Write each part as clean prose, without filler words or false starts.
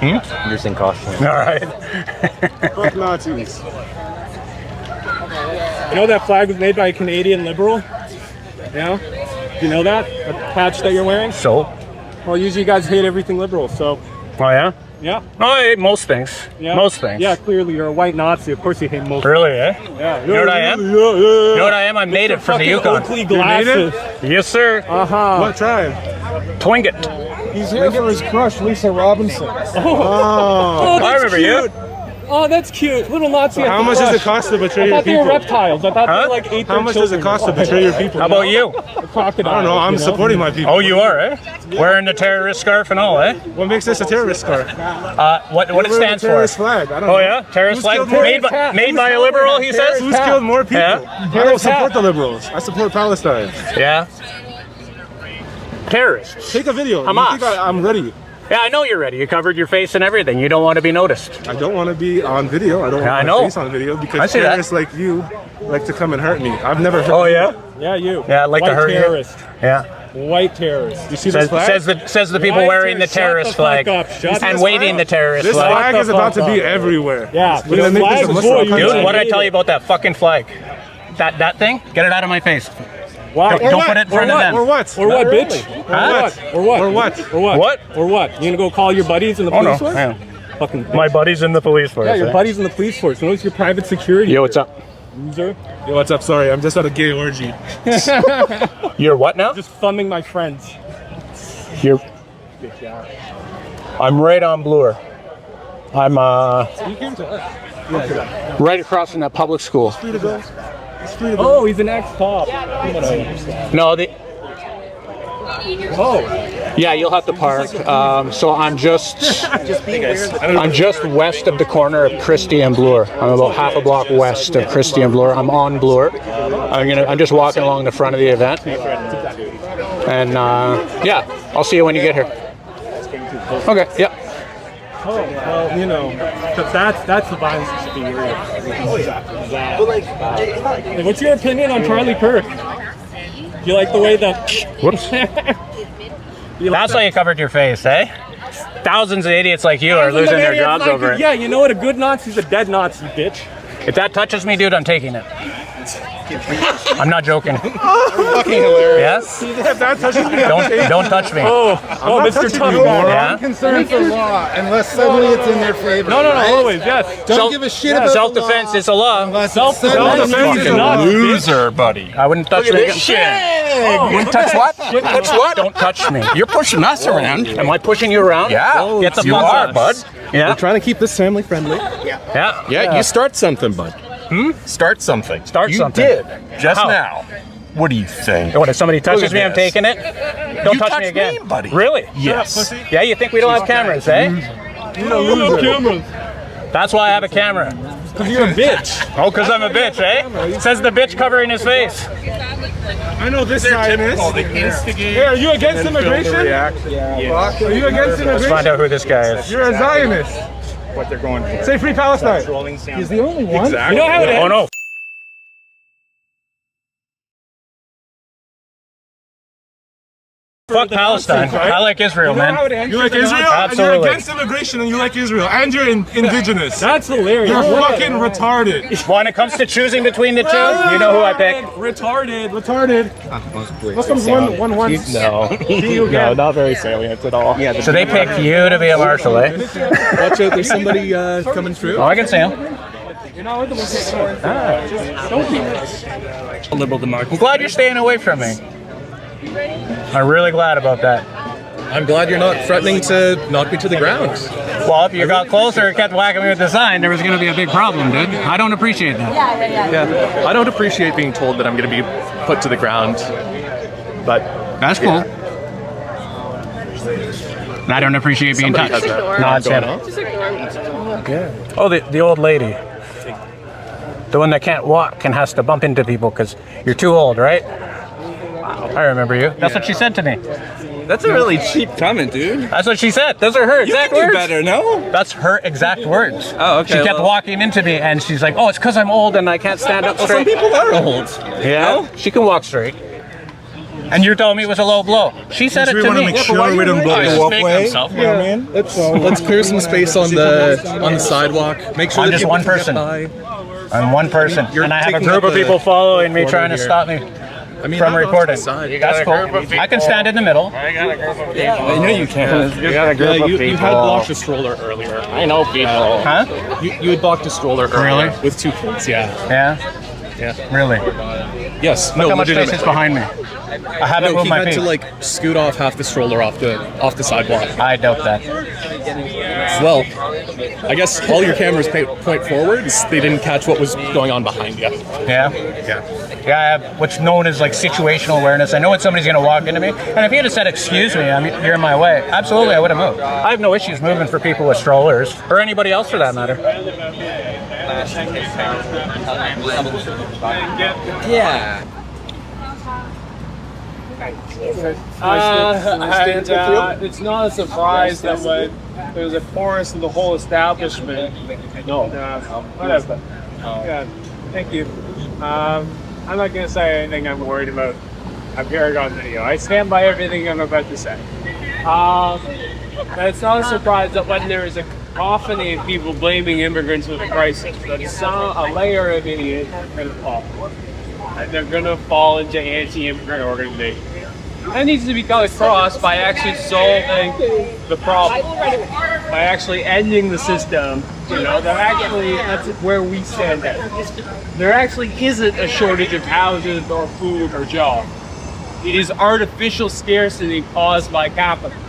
I'm just in costume. All right. Fuck Nazis. You know that flag was made by a Canadian liberal? Yeah? Do you know that? The patch that you're wearing? So? Well, usually you guys hate everything liberal, so... Oh, yeah? Yeah. No, I hate most things. Yeah. Most things. Yeah, clearly you're a white Nazi. Of course you hate most Really, eh? Yeah. You know what I am? Yeah. You know what I am? I'm native from the Yukon. Oakley glasses. Yes, sir. Uh-huh. What tribe? Twinget. He's here for his crush, Lisa Robinson. Oh, I that's remember cute. you. Oh, that's cute. Little Nazi. How much does it cost to betray I your thought they were people? reptiles. I thought they were like 8 How much does it cost to betray your people? How about you? Crocodiles. I don't know. I'm supporting my people. Oh, you are, eh? Wearing the terrorist scarf and all, eh? What makes this a terrorist scarf? What it stands for? Terrorist flag. I don't know. Oh, yeah? Terrorist flag? Made by a liberal, he says? Who's killed more people? Yeah. I don't support the liberals. I support Palestine. Yeah. Terrorists. Take a video. Hamas. You think I'm ready? Yeah, I know you're ready. You covered your face and everything. You don't want to be noticed. I don't want to be on video. I don't want my face on video because terrorists like you like to come and hurt me. I've never hurt Oh, yeah? Yeah, you. Yeah, I'd like to hurt terrorist. you. Yeah. White terrorist. You see this flag? Says the people White wearing the terrorist. terrorist Shut the flag fuck up. Shut and this waving flag the terrorist This flag. flag is about to be up. everywhere. Yeah, We're gonna the make this a flag is Muslim for you. country. Dude, what did I tell you about that fucking flag? That thing? Get it out of my face. Why? Don't put it in front of them. Or what? Or what, bitch? Huh? Or what? Or what? Or what? What? Or what? You gonna go call your buddies in the Oh, police no. force? Yeah. Fucking My buddy's in the police force. yeah, your eh? buddies in the police force. Notice your private security. Yo, what's up? Loser. Yo, what's up? Sorry, I'm just at a gay orgy. You're what now? Just thumbing my friends. You're... I'm right on Bloor. I'm right across from that public school. Oh, he's an ex-cop. No, the... Oh. Yeah, you'll have to park. So I'm just west of the corner of Christie and Bloor. I'm about half a block west of Christie and Bloor. I'm on Bloor. I'm just walking along the front of the event. And yeah, I'll see you when you get here. Okay. Yeah. Oh, well, you know, that's the violence that should be worried about. What's your opinion on Charlie Kirk? Do you like the way that... Whoops. That's why you covered your face, eh? Thousands of idiots like you are losing their jobs over it. Yeah, you know what? A good Nazi's a dead Nazi, bitch. If that touches me, dude, I'm taking it. I'm not joking. Fucking hilarious. Yes? If that touches me, Don't touch me. Oh, Mr. Tough Guy. Yeah? Concerned for law unless suddenly it's in their favor. No, right? always, yes. Don't give a shit about Self-defense is a law. Self-defense is not, Loser, buddy. I wouldn't touch me. Wouldn't touch what? Touch what? Don't touch me. You're pushing us around. Am I pushing you around? Yeah. Get the you fuck are, out. bud. Yeah? Trying to keep this family friendly. Yeah. Yeah, you start something, bud. Start something. Start you something. did. Just How? now. What do you think? What, if somebody touches Look at me, I'm this. taking it? Don't You touch touched me again. me, buddy. Really? Yes. Yeah, you think we don't have cameras, eh? No, we have cameras. That's why I have a camera. Because you're a bitch. Oh, because I'm a bitch, eh? Says the bitch covering his face. I know this Zionist. Hey, are you against immigration? Are you against Let's immigration? find out who this guy is. You're a Zionist. What they're going for. Say free Palestine. He's the only one. Exactly. You know how it ends? Oh, no. Fuck Palestine. I like Israel, You know how man. it ends? You like Israel? And Absolutely. you're against immigration and you like Israel. And you're indigenous. That's hilarious. You're fucking retarded. When it comes to choosing between the two, you know who I pick. Retarded. Retarded. Welcome one. No, no, not very salient at all. Yeah, So they picked you to be a marshal, eh? watch out, there's somebody coming through. Oh, I can see him. Liberal democracy. I'm glad you're staying away from me. I'm really glad about that. I'm glad you're not threatening to knock me to the ground. Well, if you got closer and kept whacking me with the sign, there was going to be a big problem, dude. I don't appreciate that. Yeah, I don't appreciate being told that I'm going to be put to the ground, but That's cool. I don't appreciate being somebody touched. has that No, it's going him. on. Oh, the old lady. The one that can't walk and has to bump into people because you're too old, right? I remember you. That's what she said to me. That's a really cheap comment, dude. That's what she said. Those are her You exact can do words. better, no? That's her exact words. Oh, okay. She kept walking into me and she's like, oh, it's because I'm old and I can't stand up Well, some straight. people are old. Yeah, she can walk straight. And you told me it was a low blow. She said it to me. Make sure we don't block the walkway. You know what I mean? Let's clear some space on the sidewalk. Make sure I'm that just people one can get person. by. I'm one person, and I have a taking group up of people the following me, corner trying to here. stop me I mean, from I'm off to the recording. side. That's cool. I can stand in the middle. I know you can. You got a group of You people. had blocked a stroller earlier. I know people. Huh? You had blocked a stroller earlier Really? with 2 kids. Yeah. Yeah? Really? Yes. Look how much space is legitimate. behind me. I haven't No, moved he my had feet. to like scoot off half the stroller off the sidewalk. I doubt that. Well, I guess all your cameras point forward. They didn't catch what was going on behind you. Yeah? Yeah, I have what's known as like situational awareness. I know when somebody's going to walk into me. And if he had said, excuse me, you're in my way, absolutely, I would have moved. I have no issues moving for people with strollers, or anybody else for that matter. Yeah. It's not a surprise that when there's a chorus in the whole establishment. No. Whatever. Yeah. Thank you. I'm not gonna say anything I'm worried about. I'm hearing on video. I stand by everything I'm about to say. It's not a surprise that when there is a cacophony of people blaming immigrants for the crisis, that a layer of idiots are going to fall. And they're going to fall into anti-immigrant organizations. That needs to be come across by actually solving the problem, by actually ending the system. That's where we stand at. There actually isn't a shortage of houses or food or jobs. It is artificial scarcity caused by capitalism.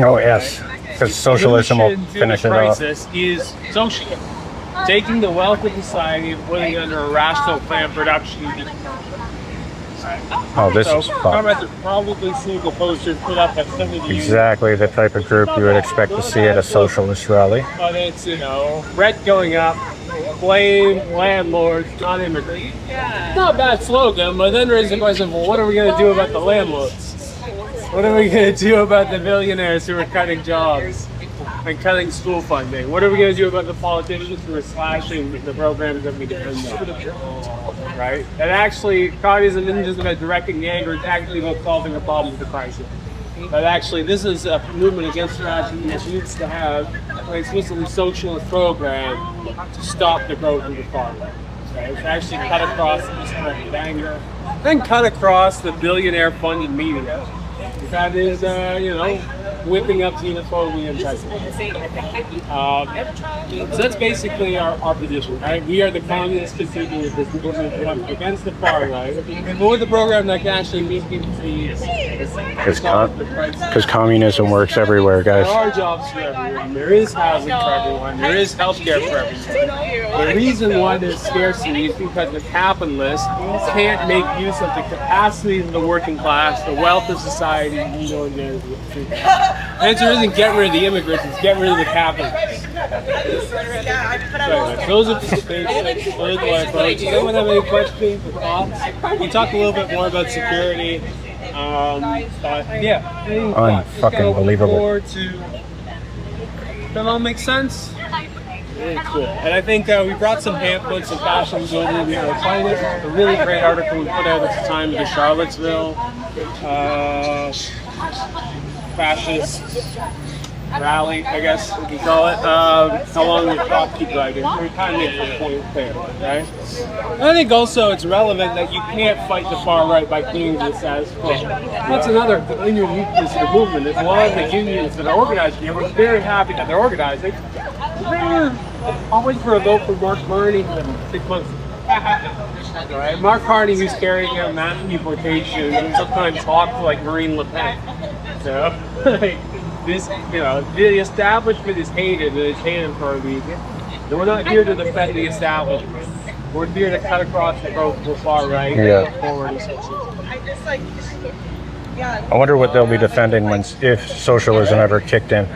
Oh, yes. Because socialism will finish it off. The crisis is socialism. Taking the wealth of society and putting it under a rational plan production. Oh, this So, is fun. Comrades have probably seen the posters put up at some of these. Exactly the type of group you would expect to see at a socialist rally. But it's, rent going up, blame landlords, not immigrants. Not a bad slogan, but then raise the question, well, what are we going to do about the landlords? What are we going to do about the millionaires who are cutting jobs and cutting school funding? What are we going to do about the politicians who are slashing the programs that we depend on? Right? And actually, communism isn't just about directing the anger, it's actually about solving the problem of the crisis. But actually, this is a movement against fascism that needs to have an explicitly socialist program to stop the growth of the far right. Right? It's actually cut across the misdirected anger, then cut across the billionaire-funded media. That is, whipping up xenophobia and prejudice. So that's basically our position, right? We are the communist continuing with this movement against the far right. And with the program that can actually meet people's needs. Because communism works everywhere, guys. There are jobs for everyone. There is housing for everyone. There is healthcare for everyone. The reason why there's scarcity is because the capitalists can't make use of the capacities of the working class, the wealth of society, and the answer isn't get rid of the immigrants, it's get rid of the capitalists. Those are the basic political approach. Does anyone have any questions or thoughts? We talked a little bit more about security. Unfucking believable. That all makes sense? Really cool. And I think we brought some pamphlets and fashions over. We are find it. A really great article we put out at the time of the Charlottesville fascist rally, I guess we can call it. How long the clock keep driving. We kind of make the point there, right? And I think also it's relevant that you can't fight the far right by clinging to the status quo. That's another unique weakness of the movement. Is a lot of the unions that are organizing here, we're very happy that they're organizing. I'll wait for a vote for Mark Carney in 6 months. Right? Mark Carney, who's carrying out mass deportation, and sometimes talks like Marine Le Pen. So, the establishment is hated, and it's hated for a reason. We're not here to defend the establishment. We're here to cut across the road to the far right and forward. I wonder what they'll be defending if socialism ever kicked in.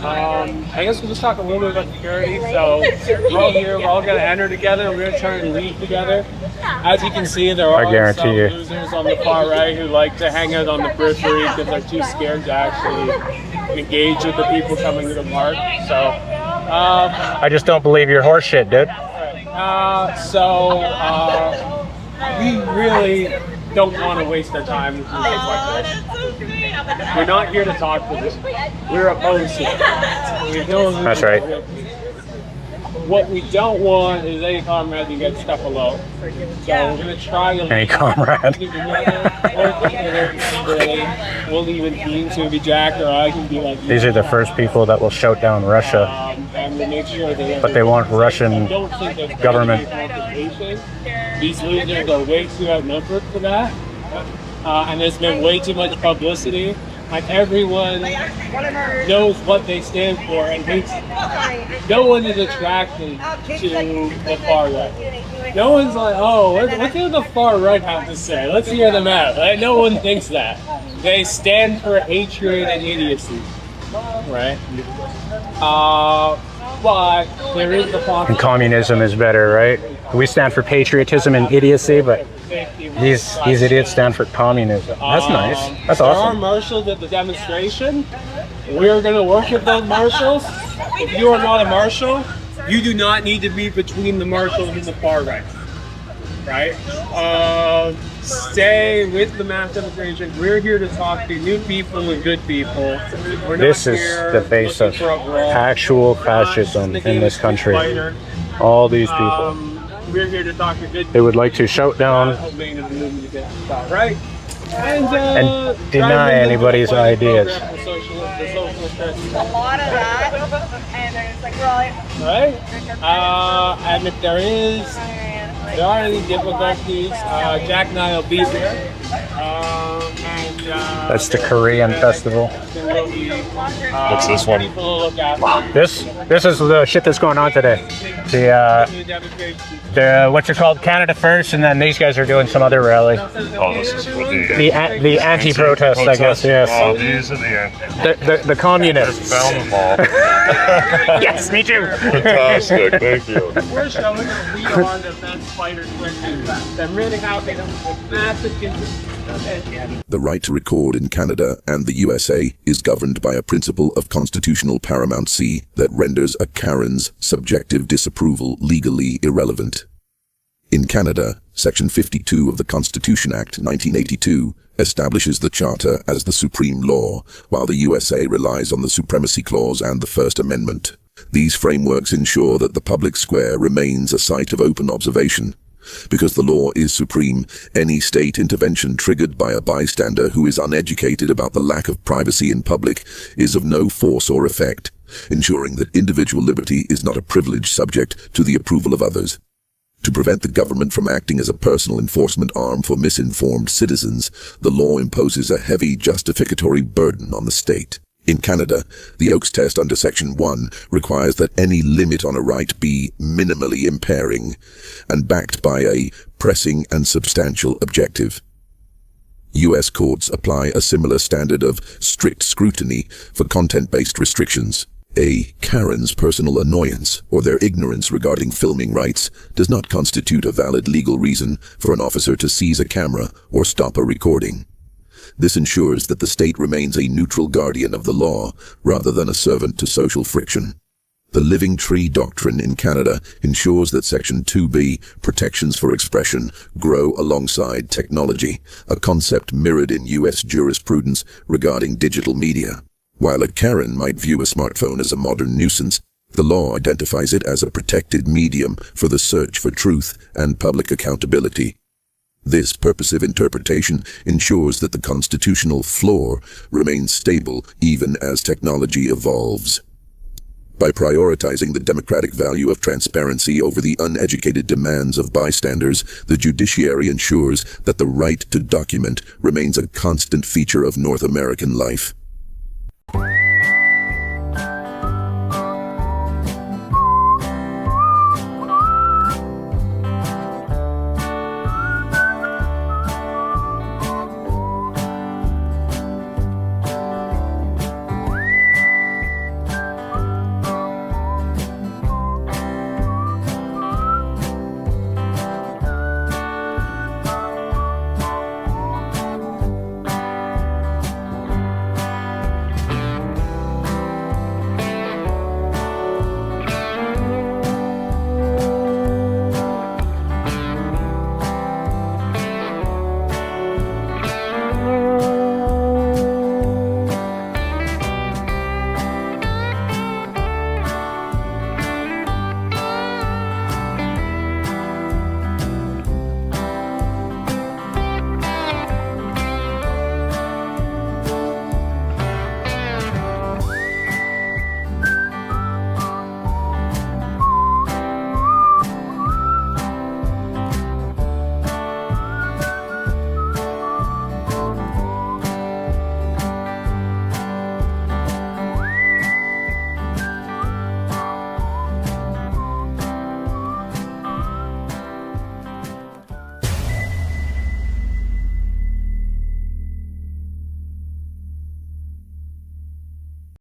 I guess we'll just talk a little bit about security. So we're all here, we're all going to enter together, we're going to try and lead together. As you can see, there are some losers on the far right who like to hang out on the periphery because they're too scared to actually engage with the people coming to the park. So I just don't believe your horse shit, dude. We really don't want to waste our time with things like this. We're not here to talk to this. We're opposed to it. That's right. What we don't want is any comrade to get stuck alone. So we're going to try to... Any comrade. We'll even teams to be Jack or I can be like... These are the first people that will shout down Russia. And to make sure But they want Russian government. These losers are way too outnumbered for that. And there's been way too much publicity. Like everyone knows what they stand for, and no one is attracted to the far right. No one's like, oh, what does the far right have to say? Let's hear them out. Right? No one thinks that. They stand for hatred and idiocy, right? But there is the possibility. And communism is better, right? We stand for patriotism and idiocy, but these idiots stand for communism. That's nice. That's There are awesome. marshals at the demonstration. We're going to worship those marshals. If you are not a marshal, you do not need to be between the marshals and the far right. Right? Stay with the mass demonstration. We're here to talk to new people and good people. We're This not is here the face of looking for a brawl. actual fascism in this country. All these people. We're here to talk to good They would like to shout down right? And deny anybody's ideas. A lot of that, and then it's like, Right? And if there are any difficulties, Jack and I will be there. That's the Korean festival. What's this one? This is the shit that's going on today. The what's it called? Canada First, and then these guys are doing some other rally. Oh, this is for The anti-protest, I guess. Yes. Oh, these are the The communists. found them all. Yes, me too. Fantastic, thank you. We're showing that we are the best fighters when I'm really happy with massive The right to record in Canada and the USA is governed by a principle of constitutional paramountcy that renders a Karen's subjective disapproval legally irrelevant. In Canada, Section 52 of the Constitution Act 1982 establishes the Charter as the supreme law, while the USA relies on the Supremacy Clause and the First Amendment. These frameworks ensure that the public square remains a site of open observation. Because the law is supreme, any state intervention triggered by a bystander who is uneducated about the lack of privacy in public is of no force or effect, ensuring that individual liberty is not a privilege subject to the approval of others. To prevent the government from acting as a personal enforcement arm for misinformed citizens, the law imposes a heavy justificatory burden on the state. In Canada, the Oakes test under Section 1 requires that any limit on a right be minimally impairing and backed by a pressing and substantial objective. U.S. courts apply a similar standard of strict scrutiny for content-based restrictions. A Karen's personal annoyance or their ignorance regarding filming rights does not constitute a valid legal reason for an officer to seize a camera or stop a recording. This ensures that the state remains a neutral guardian of the law rather than a servant to social friction. The Living Tree Doctrine in Canada ensures that Section 2B, protections for expression, grow alongside technology, a concept mirrored in U.S. jurisprudence regarding digital media. While a Karen might view a smartphone as a modern nuisance, the law identifies it as a protected medium for the search for truth and public accountability. This purposive interpretation ensures that the constitutional floor remains stable even as technology evolves. By prioritizing the democratic value of transparency over the uneducated demands of bystanders, the judiciary ensures that the right to document remains a constant feature of North American life.